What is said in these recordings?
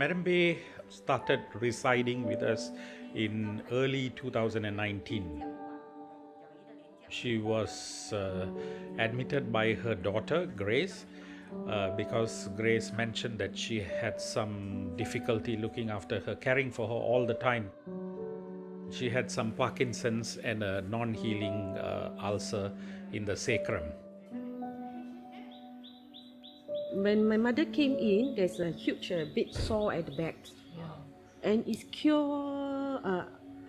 Madam Beh started residing with us in early 2019. She was admitted by her daughter, Grace, because Grace mentioned that she had some difficulty looking after her, caring for her all the time. She had some Parkinson's and a non-healing ulcer in the sacrum. When my mother came in, there's a huge big sore at the back, and it's cure.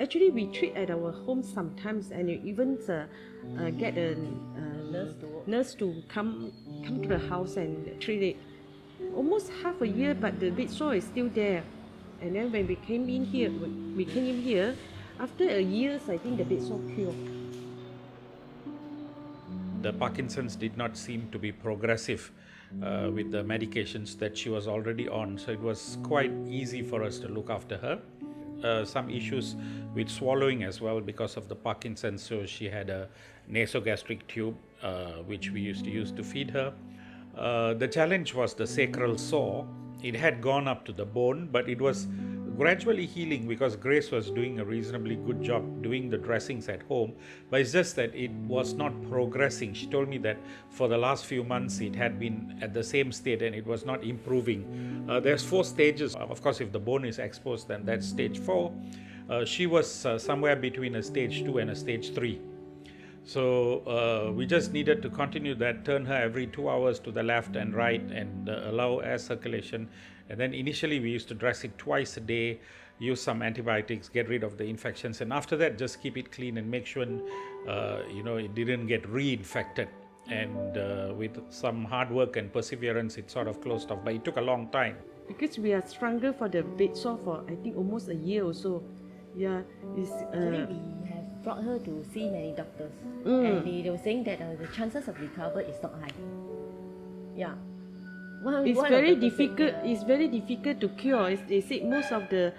Actually, we treat at our home sometimes, and you even get a nurse to come to the house and treat it. Almost half a year, but the big sore is still there. And then when we came in here, after a year, I think the big sore cured. The Parkinson's did not seem to be progressive with the medications that she was already on, so it was quite easy for us to look after her. Some issues with swallowing as well because of the Parkinson's, so she had a nasogastric tube which we used to use to feed her. The challenge was the sacral sore. It had gone up to the bone, but it was gradually healing because Grace was doing a reasonably good job doing the dressings at home, but it's just that it was not progressing. She told me that for the last few months it had been at the same state and it was not improving. There's 4 stages. Of course, if the bone is exposed, then that's stage 4. She was somewhere between a stage 2 and a stage 3. So we just needed to continue that, turn her every 2 hours to the left and right and allow air circulation. And then initially we used to dress it twice a day, use some antibiotics, get rid of the infections, and after that just keep it clean and make sure it didn't get reinfected. And with some hard work and perseverance it sort of closed off, but it took a long time. Because we are struggled for the bed sore for I think almost a year or so. Yeah, Actually, we have brought her to see many doctors, and they were saying that the chances of recovery is not high. Yeah. It's very difficult. It's very difficult to cure. They said most of the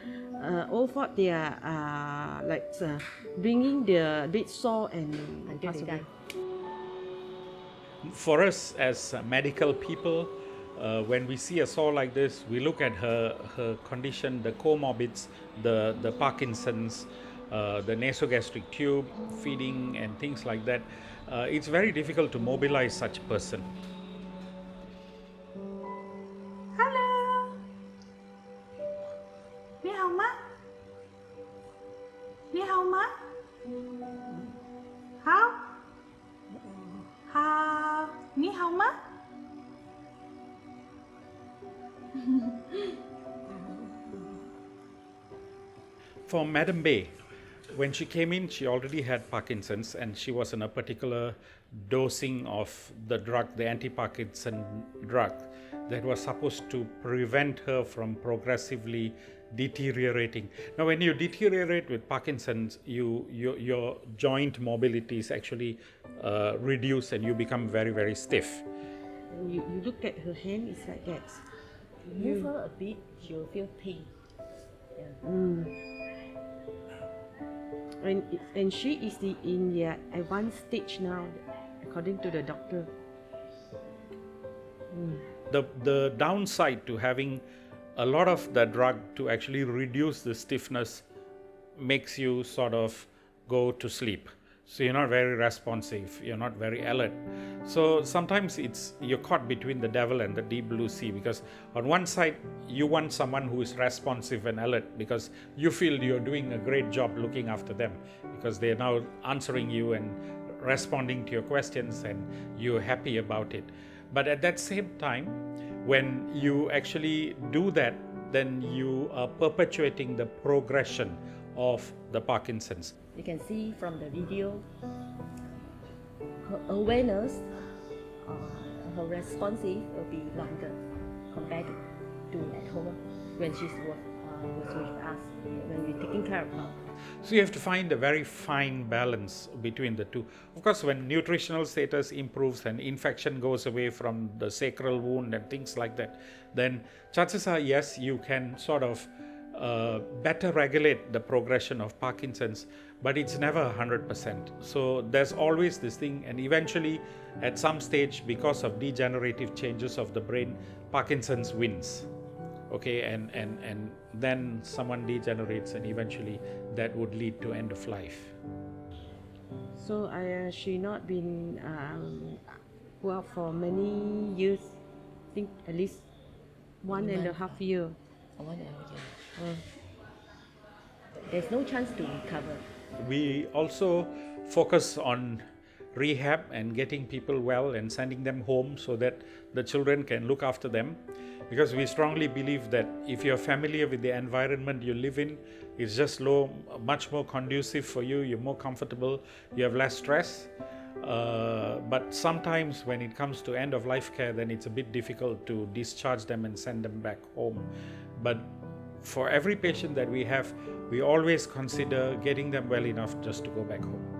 old folk they are bringing the bed sore and until they die. For us as medical people, when we see a sore like this, we look at her condition, the comorbids, the Parkinson's, the nasogastric tube, feeding and things like that. It's very difficult to mobilize such a person. Hello. 你好吗？你好吗？好。好。你好吗？ For Madam Beh, when she came in, she already had Parkinson's and she was on a particular dosing of the drug, the anti-Parkinson drug, that was supposed to prevent her from progressively deteriorating. Now, when you deteriorate with Parkinson's, your joint mobility is actually reduced and you become very, very stiff. You look at her hand, it's like that. Move her a bit, she will feel pain. And she is in the advanced stage now, according to the doctor. The downside to having a lot of the drug to actually reduce the stiffness makes you sort of go to sleep. So you're not very responsive, you're not very alert. So sometimes you're caught between the devil and the deep blue sea, because on one side you want someone who is responsive and alert because you feel you're doing a great job looking after them because they're now answering you and responding to your questions and you're happy about it. But at that same time, when you actually do that, then you are perpetuating the progression of the Parkinson's. You can see from the video, her awareness, her responsive will be longer compared to at home when she was with us, when we're taking care of her. So you have to find a very fine balance between the two. Of course, when nutritional status improves and infection goes away from the sacral wound and things like that, then chances are, yes, you can sort of better regulate the progression of Parkinson's, but it's never 100%. So there's always this thing, and eventually at some stage, because of degenerative changes of the brain, Parkinson's wins. okay, and then someone degenerates, and eventually that would lead to end of life. So she not been well for many years. I think at least 1.5 year. 1.5 years. There's no chance to recover. We also focus on rehab and getting people well and sending them home so that the children can look after them, because we strongly believe that if you're familiar with the environment you live in, it's just much more conducive for you, you're more comfortable, you have less stress. But sometimes when it comes to end of life care, then it's a bit difficult to discharge them and send them back home. But for every patient that we have, we always consider getting them well enough just to go back home.